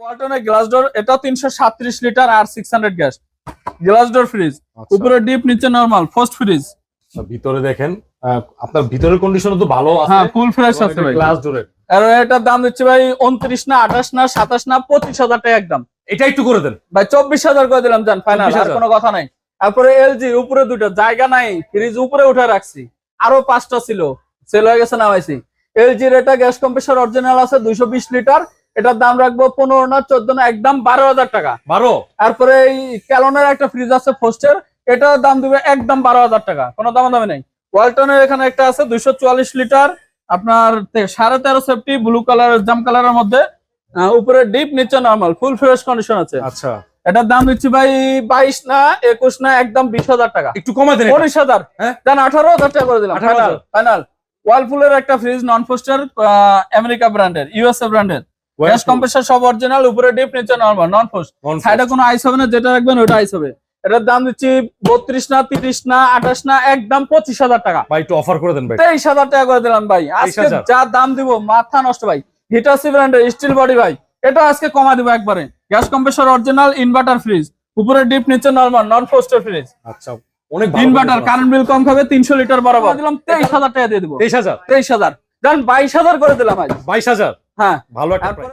ওয়ালটনের glass door, এটা 337 litre আর 600 gas glass door fridge. উপরে deep, নিচে নরমাল, ফার্স্ট ফ্রিজ। ভিতরে দেখেন, আপনার ভিতরের কন্ডিশন তো ভালো আছে। হ্যাঁ, ফুল ফ্রেশ আছে ভাই। গ্লাস ডোরের আর এটার দাম দিচ্ছি ভাই 29 না 28 না 27 না 25,000 টাকা একদম। এটা একটু করে দেন ভাই 24,000 করে দিলাম, জান ফাইনাল, আর 24,000 কোনো কথা নাই। তারপরে এলজি উপরে দুটো জায়গা নাই, ফ্রিজ উপরে উঠে রাখছি, আরো 5টা ছিল, সেল হয়ে গেছে, নামাইছি। এলজির এটা গ্যাস কম্প্রেসর অরিজিনাল আছে 220 লিটার, এটার দাম রাখবো 15 না 14 না একদম 12,000 টাকা। 12। তারপরে এই ক্যালনের একটা ফ্রিজ আছে ফোস্টের, এটার দাম দিবে একদম 12,000 টাকা, কোনো দাম দামে নাই। ওয়ালটনের এখানে একটা আছে 244 লিটার, আপনার 13.5 সেফটি, ব্লু কালার জাম কালারের মধ্যে, উপরে ডিপ, নিচে নরমাল, ফুল ফ্রেশ কন্ডিশন আছে। আচ্ছা, এটার দাম দিচ্ছি ভাই 22 না 21 না একদম 20,000 টাকা। একটু কমাই দেন। 19,000, হ্যাঁ, দেন 18,000 টাকা করে দিলাম, 18,000 ফাইনাল। ওয়ালপুলের একটা ফ্রিজ নন ফোস্টার, আমেরিকা ব্র্যান্ডের, ইউএসএ ব্র্যান্ডের, গ্যাস কম্প্রেসর সব অরিজিনাল, উপরে ডিপ, নিচে নরমাল, নন ফোস্ট, সাইডে কোনো আইস হবে না, যেটা রাখবেন ওটা আইস হবে। এটার দাম দিচ্ছি 32 না 30 না 28 না একদম 25,000 টাকা। ভাই একটু অফার করে দেন ভাই। 23,000 টাকা করে দিলাম ভাই, আজকে 23,000 যা দাম দিব মাথা নষ্ট ভাই। হিটাসি ব্র্যান্ডের স্টিল বডি ভাই, এটা আজকে কমা দিব একবারে। Gas compressor original, inverter fridge, উপরে ডিপ, নিচে নরমাল, নন ফোস্টার ফ্রিজ, আচ্ছা, অনেক ভালো ইনভার্টার, কারেন্ট বিল কম খাবে, 300 লিটার বরাবর দিলাম 23,000 টাকা দিয়ে দিব। 23,000 23,000, দেন 22,000 করে দিলাম আজ। 22,000 হ্যাঁ, ভালো একটা তারপরে price।